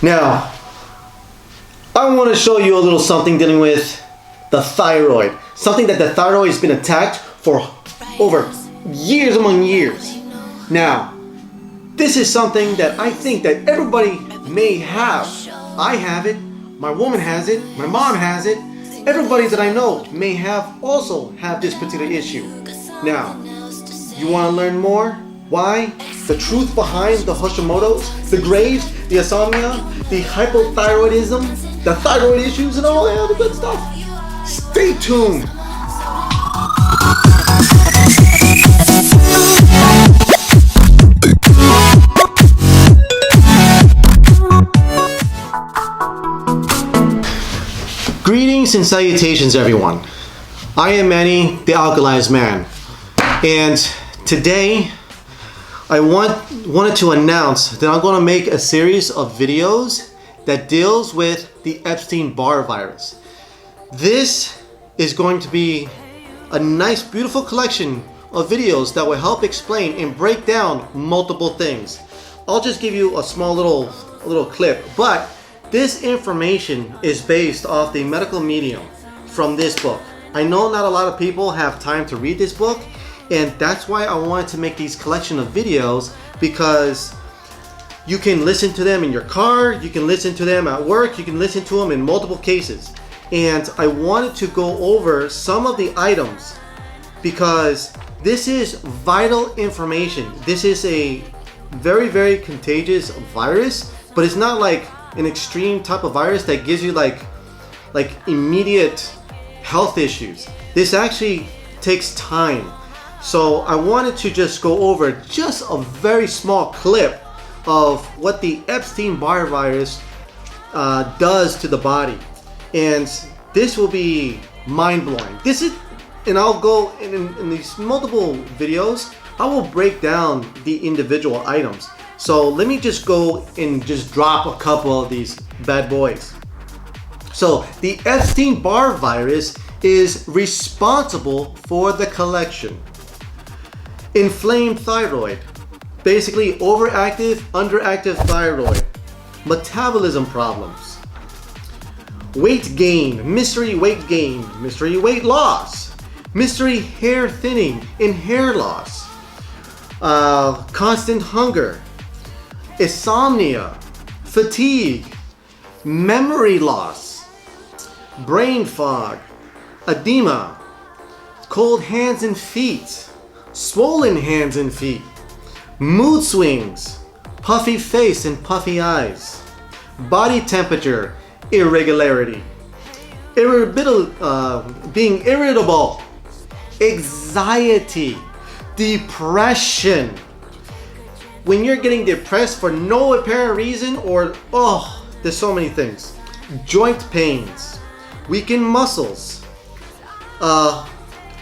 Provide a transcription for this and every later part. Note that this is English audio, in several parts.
Now, I want to show you a little something dealing with the thyroid. Something that the thyroid has been attacked for over years among years. Now, this is something that I think that everybody may have. I have it, my woman has it, my mom has it. Everybody that I know may also have this particular issue. Now, you want to learn more? Why? The truth behind the Hashimoto's, the Graves, the insomnia, the hypothyroidism, the thyroid issues, and all that other good stuff. Stay tuned. Greetings and salutations, everyone. I am Manny, the Alkalized man, and today I wanted to announce that I'm going to make a series of videos that deals with the Epstein-Barr virus. This is going to be a nice, beautiful collection of videos that will help explain and break down multiple things. I'll just give you a small little clip, but this information is based off the medical medium from this book. I know not a lot of people have time to read this book, and that's why I wanted to make these collection of videos, because you can listen to them in your car, you can listen to them at work, you can listen to them in multiple cases. And I wanted to go over some of the items because this is vital information. This is a very, very contagious virus, but it's not like an extreme type of virus that gives you like immediate health issues. This actually takes time. So I wanted to just go over just a very small clip of what the Epstein-Barr virus does to the body. And this will be mind-blowing. And I'll go in these multiple videos, I will break down the individual items. So let me just go and just drop a couple of these bad boys. So the Epstein-Barr virus is responsible for the collection: inflamed thyroid, basically overactive, underactive thyroid, metabolism problems, weight gain, mystery weight gain, mystery weight loss, mystery hair thinning and hair loss, constant hunger, insomnia, fatigue, memory loss, brain fog, edema, cold hands and feet, swollen hands and feet, mood swings, puffy face and puffy eyes, body temperature irregularity, being irritable, anxiety, depression. When you're getting depressed for no apparent reason, or there's so many things. Joint pains, weakened muscles,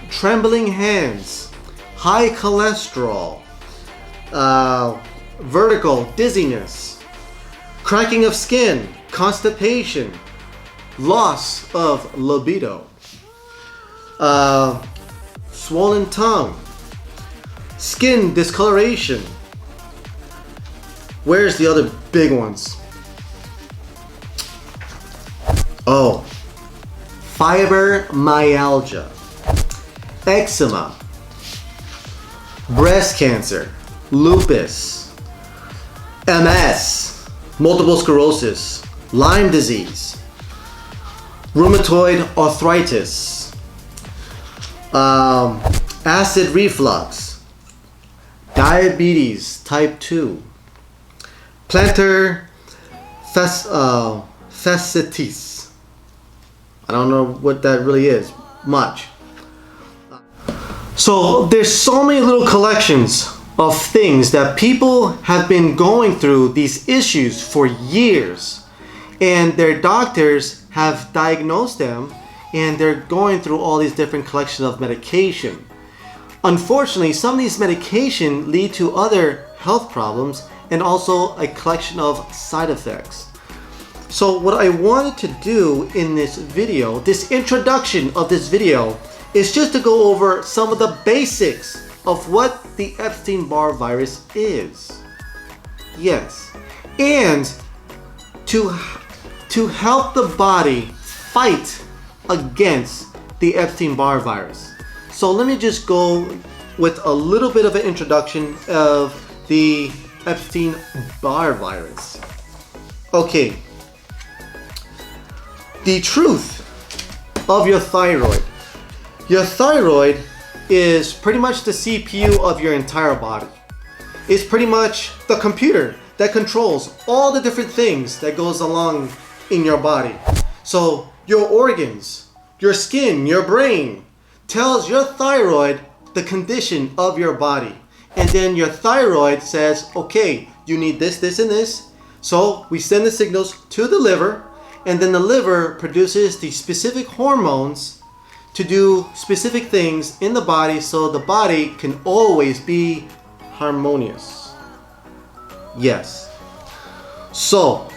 trembling hands, high cholesterol, vertigo, dizziness, cracking of skin, constipation, loss of libido, swollen tongue, skin discoloration. Where's the other big ones? Oh, fibromyalgia, eczema, breast cancer, lupus, MS, multiple sclerosis, Lyme disease, rheumatoid arthritis, acid reflux, diabetes type 2, plantar fasciitis. I don't know what that really is much. So there's so many little collections of things that people have been going through these issues for years, and their doctors have diagnosed them, and they're going through all these different collections of medication. Unfortunately, some of these medication lead to other health problems and also a collection of side effects. So what I wanted to do in this video, this introduction of this video, is just to go over some of the basics of what the Epstein-Barr virus is. Yes, and to help the body fight against the Epstein-Barr virus. So let me just go with a little bit of an introduction of the Epstein-Barr virus. Okay, the truth of your thyroid. Your thyroid is pretty much the CPU of your entire body. It's pretty much the computer that controls all the different things that goes along in your body. So your organs, your skin, your brain tells your thyroid the condition of your body. And then your thyroid says, okay, you need this, this, and this. So we send the signals to the liver, and then the liver produces the specific hormones to do specific things in the body so the body can always be harmonious. Yes. So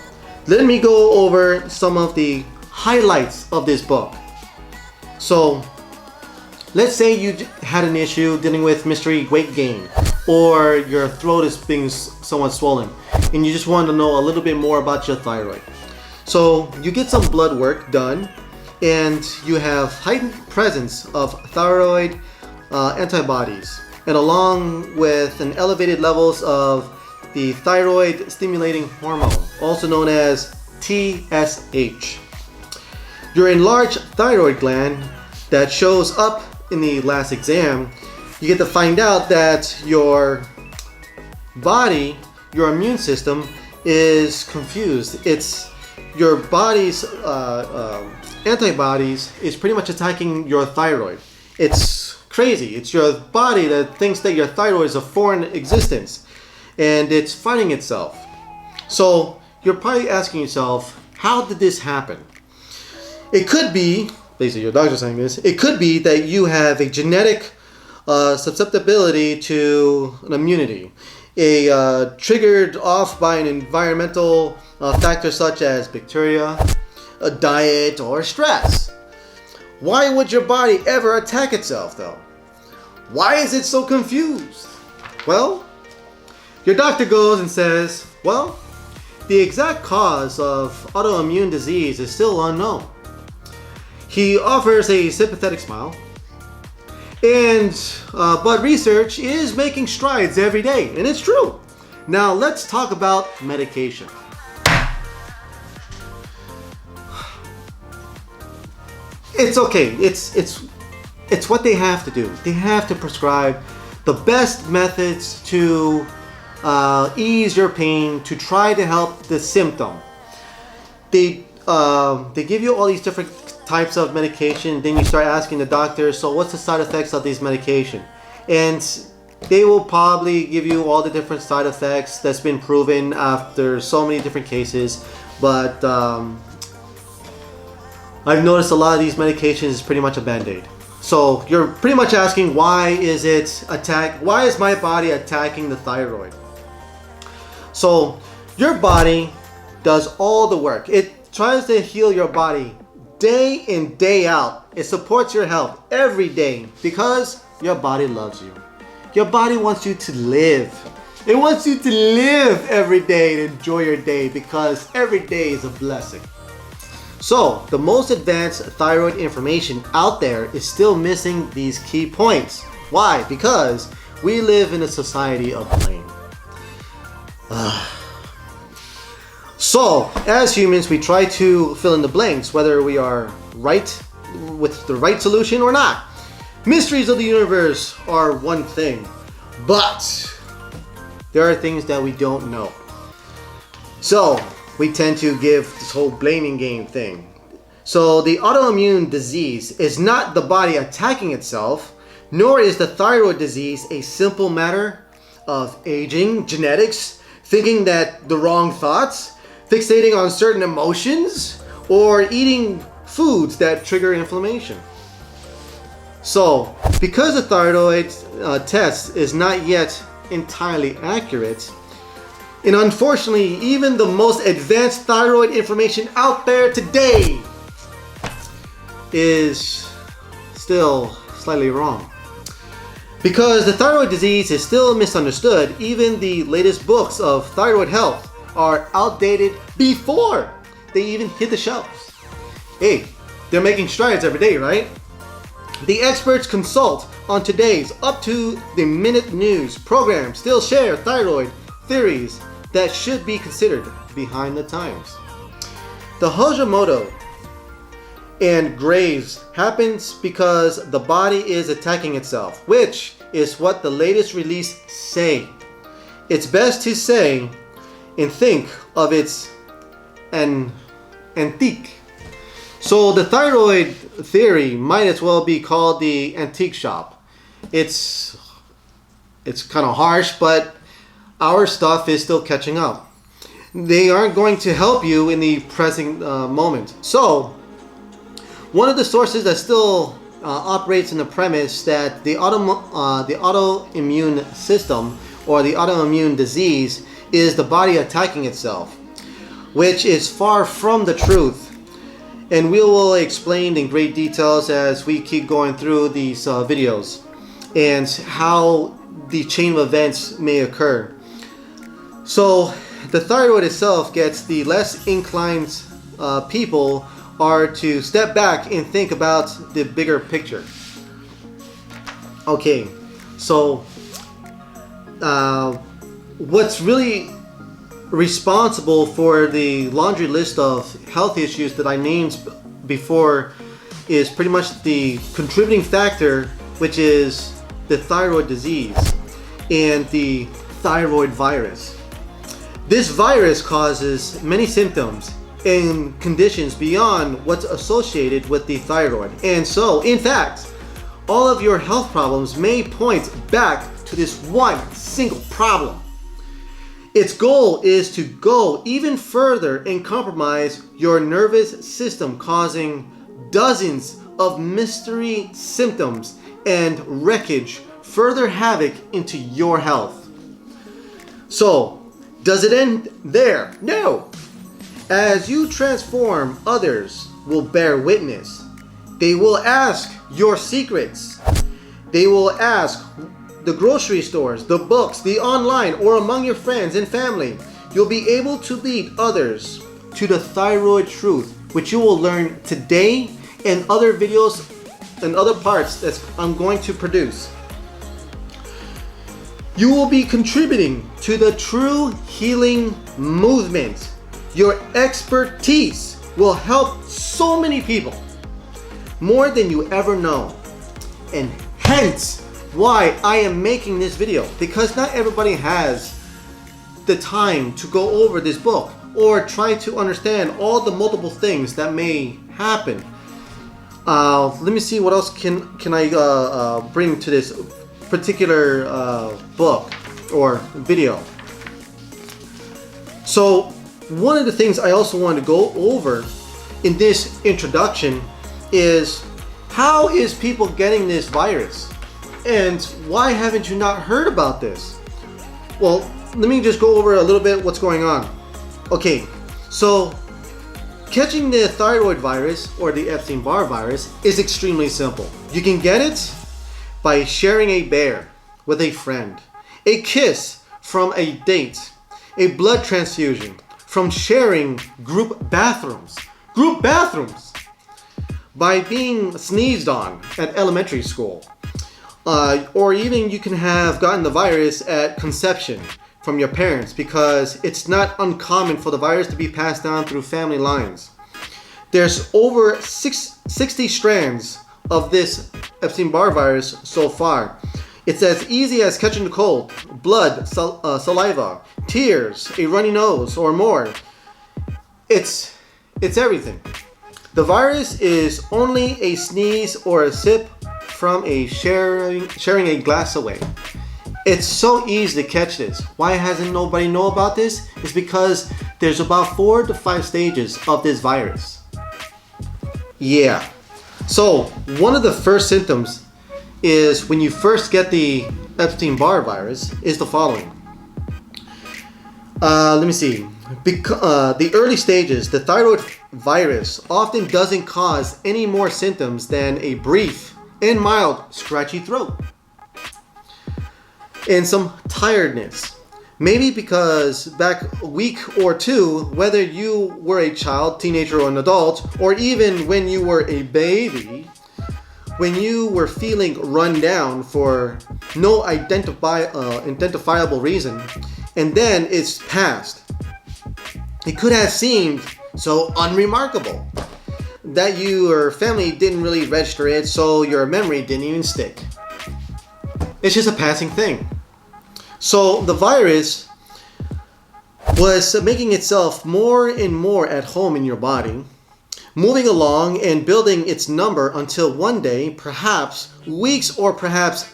let me go over some of the highlights of this book. So let's say you had an issue dealing with mystery weight gain, or your throat is being somewhat swollen and you just want to know a little bit more about your thyroid. So you get some blood work done and you have heightened presence of thyroid antibodies, and along with an elevated levels of the thyroid stimulating hormone, also known as TSH. Your enlarged thyroid gland that shows up in the last exam, you get to find out that your body, your immune system is confused. It's your body's antibodies is pretty much attacking your thyroid. It's crazy. It's your body that thinks that your thyroid is a foreign existence and it's fighting itself. So you're probably asking yourself, how did this happen? It could be, basically your doctor's saying this, it could be that you have a genetic susceptibility to an immunity, triggered off by an environmental factor such as bacteria, a diet, or stress. Why would your body ever attack itself though? Why is it so confused? Well, your doctor goes and says, well, the exact cause of autoimmune disease is still unknown. He offers a sympathetic smile, but research is making strides every day, and it's true. Now let's talk about medication. It's okay. It's what they have to do. They have to prescribe the best methods to ease your pain, to try to help the symptom. They give you all these different types of medication. Then you start asking the doctor, so what's the side effects of these medication? And they will probably give you all the different side effects that's been proven after so many different cases. But I've noticed a lot of these medications is pretty much a band-aid. So you're pretty much asking, why is my body attacking the thyroid? So your body does all the work. It tries to heal your body day in, day out. It supports your health every day because your body loves you. Your body wants you to live. It wants you to live every day and enjoy your day because every day is a blessing. So the most advanced thyroid information out there is still missing these key points. Why? Because we live in a society of blame. So as humans, we try to fill in the blanks, whether we are right with the right solution or not. Mysteries of the universe are one thing, but there are things that we don't know. So we tend to give this whole blaming game thing. So the autoimmune disease is not the body attacking itself, nor is the thyroid disease a simple matter of aging, genetics, thinking that the wrong thoughts, fixating on certain emotions, or eating foods that trigger inflammation. So because the thyroid test is not yet entirely accurate, and unfortunately, even the most advanced thyroid information out there today is still slightly wrong. Because the thyroid disease is still misunderstood, even the latest books of thyroid health are outdated before they even hit the shelves. Hey, they're making strides every day, right? The experts consult on today's up-to-the-minute news program still share thyroid theories that should be considered behind the times. The Hashimoto and Graves happens because the body is attacking itself, which is what the latest release say. It's best to say and think of its antique. So the thyroid theory might as well be called the antique shop. It's kind of harsh, but our stuff is still catching up. They aren't going to help you in the present moment. So one of the sources that still operates in the premise that the autoimmune system or the autoimmune disease is the body attacking itself, which is far from the truth. And we will explain in great details as we keep going through these videos and how the chain of events may occur. So the thyroid itself gets the less inclined people are to step back and think about the bigger picture. Okay, so what's really responsible for the laundry list of health issues that I named before is pretty much the contributing factor, which is the thyroid disease and the thyroid virus. This virus causes many symptoms and conditions beyond what's associated with the thyroid. And so, in fact, all of your health problems may point back to this one single problem. Its goal is to go even further and compromise your nervous system, causing dozens of mystery symptoms and wreckage, further havoc into your health. So, does it end there? No. As you transform, others will bear witness. They will ask your secrets. They will ask the grocery stores, the books, the online, or among your friends and family. You'll be able to lead others to the thyroid truth, which you will learn today and other videos and other parts that I'm going to produce. You will be contributing to the true healing movement. Your expertise will help so many people, more than you ever know. And hence why I am making this video, because not everybody has the time to go over this book or try to understand all the multiple things that may happen. Let me see what else can I bring to this particular book or video. So one of the things I also wanted to go over in this introduction is how is people getting this virus? And why haven't you not heard about this? Well, let me just go over a little bit what's going on. Okay, so catching the thyroid virus or the Epstein-Barr virus is extremely simple. You can get it by sharing a bear with a friend, a kiss from a date, a blood transfusion from sharing group bathrooms, by being sneezed on at elementary school. Or even you can have gotten the virus at conception from your parents, because it's not uncommon for the virus to be passed down through family lines. There's over 60 strands of this Epstein-Barr virus so far. It's as easy as catching the cold, blood, saliva, tears, a runny nose, or more. It's everything. The virus is only a sneeze or a sip from a sharing a glass away. It's so easy to catch this. Why hasn't nobody know about this? It's because there's about 4 to 5 stages of this virus. Yeah. So one of the first symptoms is when you first get the Epstein-Barr virus is the following. Let me see. The early stages, the thyroid virus often doesn't cause any more symptoms than a brief and mild scratchy throat and some tiredness. Maybe because back a week or two, whether you were a child, teenager, or an adult, or even when you were a baby, when you were feeling run down for no identifiable reason, and then it's passed, it could have seemed so unremarkable that your family didn't really register it, so your memory didn't even stick. It's just a passing thing. So the virus was making itself more and more at home in your body, moving along and building its number until one day, perhaps weeks or perhaps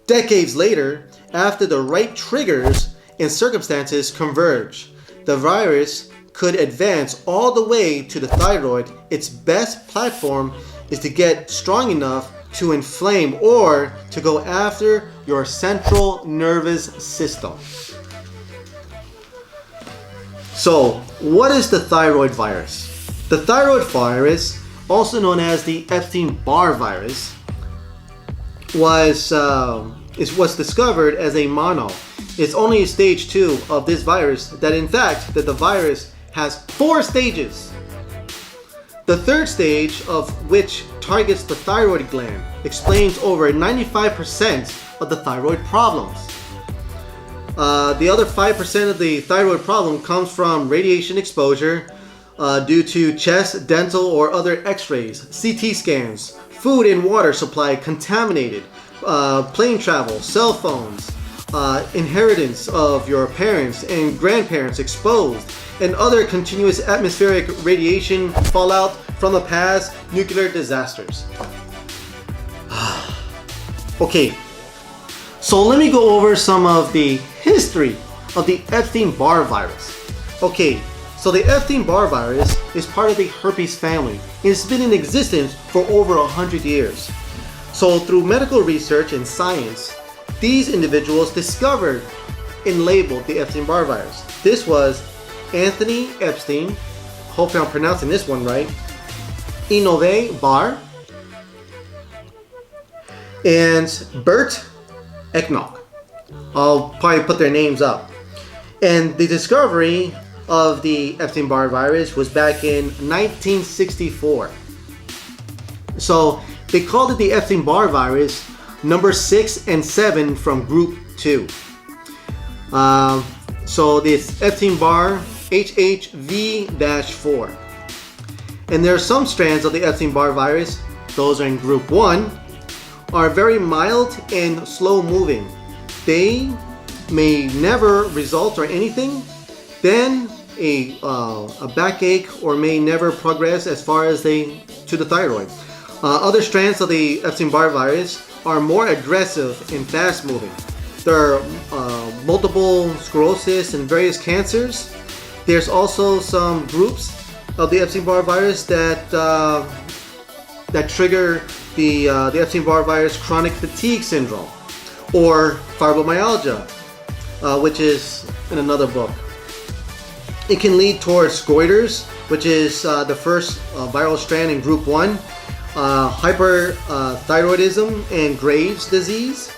decades later, after the right triggers and circumstances converge, the virus could advance all the way to the thyroid. Its best platform is to get strong enough to inflame or to go after your central nervous system. So, what is the thyroid virus? The thyroid virus, also known as the Epstein-Barr virus, was discovered as a mono. It's only stage 2 of this virus that in fact that the virus has 4 stages. The third stage, of which targets the thyroid gland, explains over 95% of the thyroid problems. The other 5% of the thyroid problem comes from radiation exposure due to chest, dental, or other x-rays, CT scans, food and water supply contaminated, plane travel, cell phones, inheritance of your parents and grandparents exposed, and other continuous atmospheric radiation fallout from the past nuclear disasters. Okay, so let me go over some of the history of the Epstein-Barr virus. Okay, so the Epstein-Barr virus is part of the herpes family. It's been in existence for over 100 years. So through medical research and science, these individuals discovered and labeled the Epstein-Barr virus. This was Anthony Epstein, hopefully I'm pronouncing this one right, Inove Barr, and Bert Ecknock. I'll probably put their names up. And the discovery of the Epstein-Barr virus was back in 1964. So they called it the Epstein-Barr virus number 6 and 7 from group 2. So this Epstein-Barr HHV-4. And there are some strands of the Epstein-Barr virus, those are in group 1, are very mild and slow moving. They may never result or anything, then a backache, or may never progress as far as to the thyroid. Other strands of the Epstein-Barr virus are more aggressive and fast moving. There are multiple sclerosis and various cancers. There's also some groups of the Epstein-Barr virus that trigger the Epstein-Barr virus chronic fatigue syndrome, or fibromyalgia, which is in another book. It can lead towards goiters, which is the first viral strand in group 1, hyperthyroidism, and Graves' disease.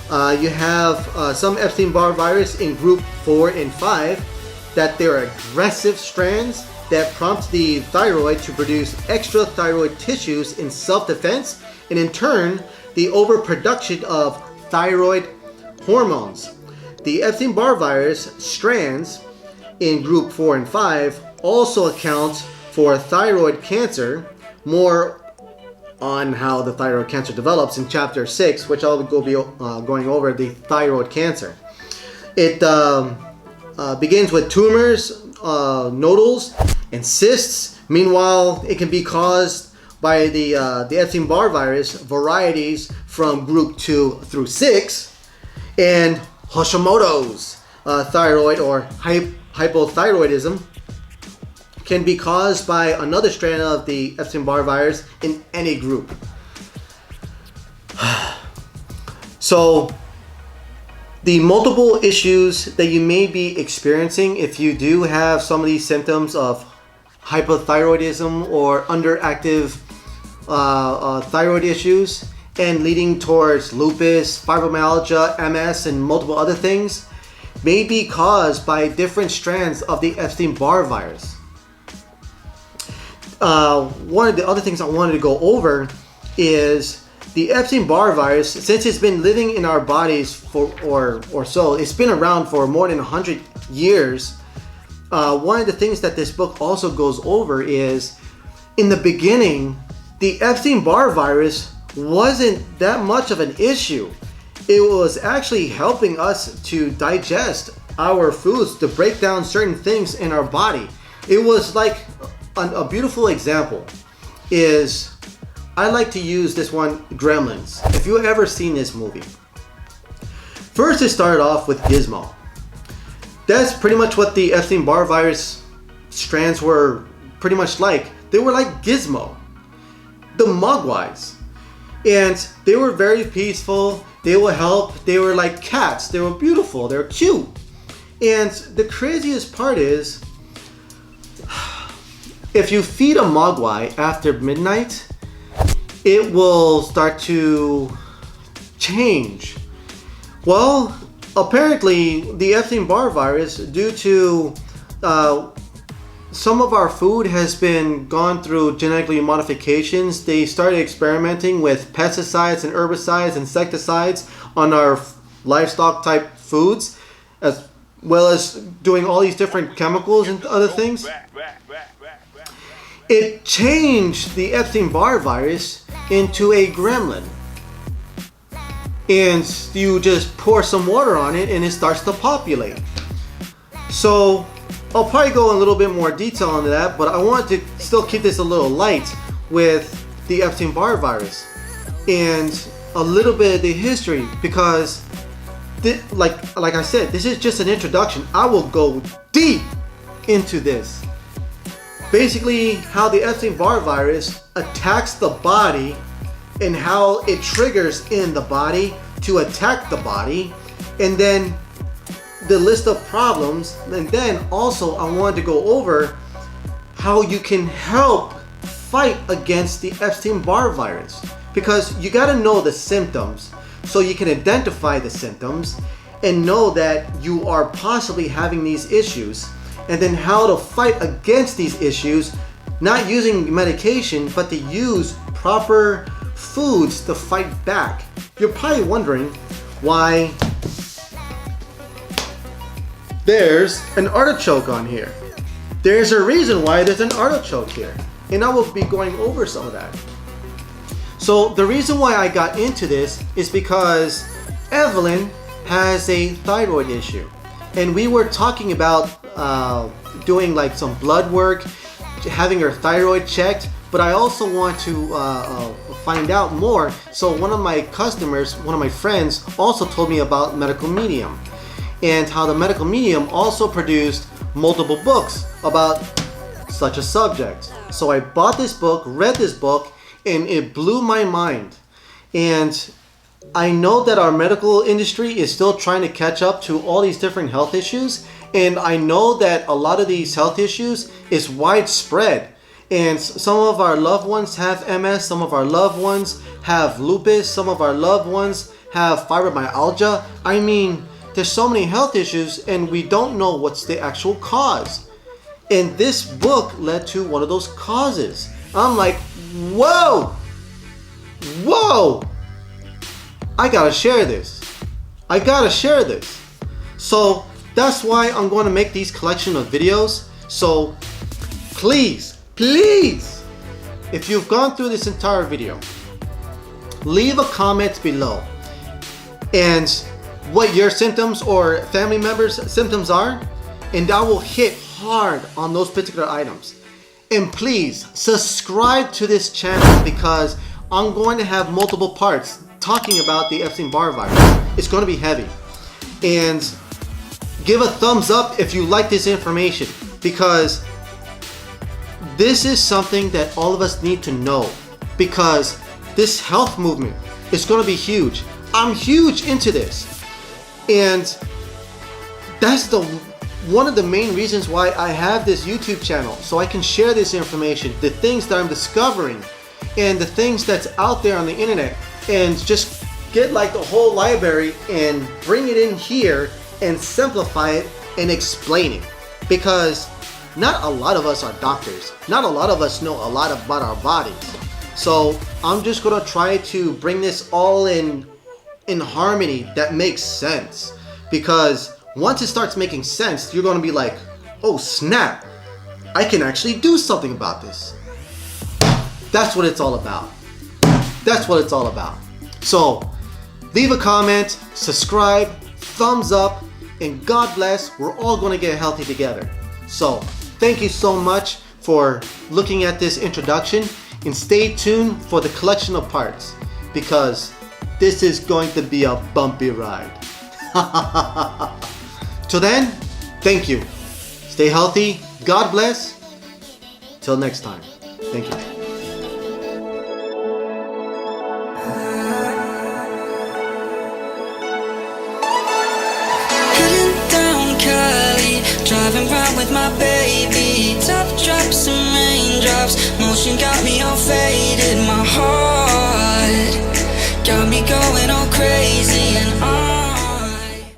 You have some Epstein-Barr virus in group 4 and 5, that they're aggressive strands that prompt the thyroid to produce extra thyroid tissues in self-defense, and in turn, the overproduction of thyroid hormones. The Epstein-Barr virus strands in group 4 and 5 also account for thyroid cancer. More on how the thyroid cancer develops in chapter 6, which I'll be going over the thyroid cancer. It begins with tumors, nodules, and cysts. Meanwhile, it can be caused by the Epstein-Barr virus varieties from group 2 through 6, and Hashimoto's thyroid or hypothyroidism can be caused by another strand of the Epstein-Barr virus in any group. So the multiple issues that you may be experiencing if you do have some of these symptoms of hypothyroidism or underactive thyroid issues, and leading towards lupus, fibromyalgia, MS, and multiple other things, may be caused by different strands of the Epstein-Barr virus. One of the other things I wanted to go over is the Epstein-Barr virus. Since it's been living in our bodies or so, it's been around for more than 100 years. One of the things that this book also goes over is, in the beginning, the Epstein-Barr virus wasn't that much of an issue. It was actually helping us to digest our foods, to break down certain things in our body. It was like a beautiful example is, I like to use this one, Gremlins. If you've ever seen this movie. First, it started off with Gizmo. That's pretty much what the Epstein-Barr virus strands were pretty much like. They were like Gizmo, the Mogwais. And they were very peaceful. They will help. They were like cats. They were beautiful. They were cute. And the craziest part is, if you feed a Mogwai after midnight, it will start to change. Well, apparently the Epstein-Barr virus, due to some of our food has been gone through genetically modifications. They started experimenting with pesticides and herbicides, insecticides on our livestock type foods, as well as doing all these different chemicals and other things. It changed the Epstein-Barr virus into a gremlin. And you just pour some water on it and it starts to populate. So I'll probably go in a little bit more detail into that, but I want to still keep this a little light with the Epstein-Barr virus and a little bit of the history, because like I said, this is just an introduction. I will go deep into this. Basically, how the Epstein-Barr virus attacks the body and how it triggers in the body to attack the body, and then the list of problems. And then also I wanted to go over how you can help fight against the Epstein-Barr virus, because you got to know the symptoms so you can identify the symptoms and know that you are possibly having these issues, and then how to fight against these issues, not using medication, but to use proper foods to fight back. You're probably wondering why there's an artichoke on here. There's a reason why there's an artichoke here, and I will be going over some of that. So the reason why I got into this is because Evelyn has a thyroid issue, and we were talking about doing like some blood work, having her thyroid checked, but I also want to find out more. So one of my customers, one of my friends, also told me about Medical Medium, and how the Medical Medium also produced multiple books about such a subject. So I bought this book, read this book, and it blew my mind. And I know that our medical industry is still trying to catch up to all these different health issues, and I know that a lot of these health issues is widespread. And some of our loved ones have MS, some of our loved ones have lupus, some of our loved ones have fibromyalgia. I mean, there's so many health issues and we don't know what's the actual cause. And this book led to one of those causes. I'm like, whoa, I gotta share this. So that's why I'm going to make these collection of videos. So please, if you've gone through this entire video, leave a comment below and what your symptoms or family members' symptoms are, and I will hit hard on those particular items. And please subscribe to this channel, because I'm going to have multiple parts talking about the Epstein-Barr virus. It's going to be heavy. And give a thumbs up if you like this information, because this is something that all of us need to know, because this health movement is going to be huge. I'm huge into this. And that's one of the main reasons why I have this YouTube channel, so I can share this information, the things that I'm discovering and the things that's out there on the internet, and just get like the whole library and bring it in here and simplify it and explain it. Because not a lot of us are doctors. Not a lot of us know a lot about our bodies. So I'm just gonna try to bring this all in harmony that makes sense. Because once it starts making sense, you're gonna be like, oh snap, I can actually do something about this. That's what it's all about. That's what it's all about. So leave a comment, subscribe, thumbs up, and God bless. We're all gonna get healthy together. So thank you so much for looking at this introduction, and stay tuned for the collection of parts, because this is going to be a bumpy ride. Till then, thank you. Stay healthy. God bless. Till next time. Thank you. Driving round with my baby, top drops and raindrops, motion got me all faded, my heart got me going all crazy, and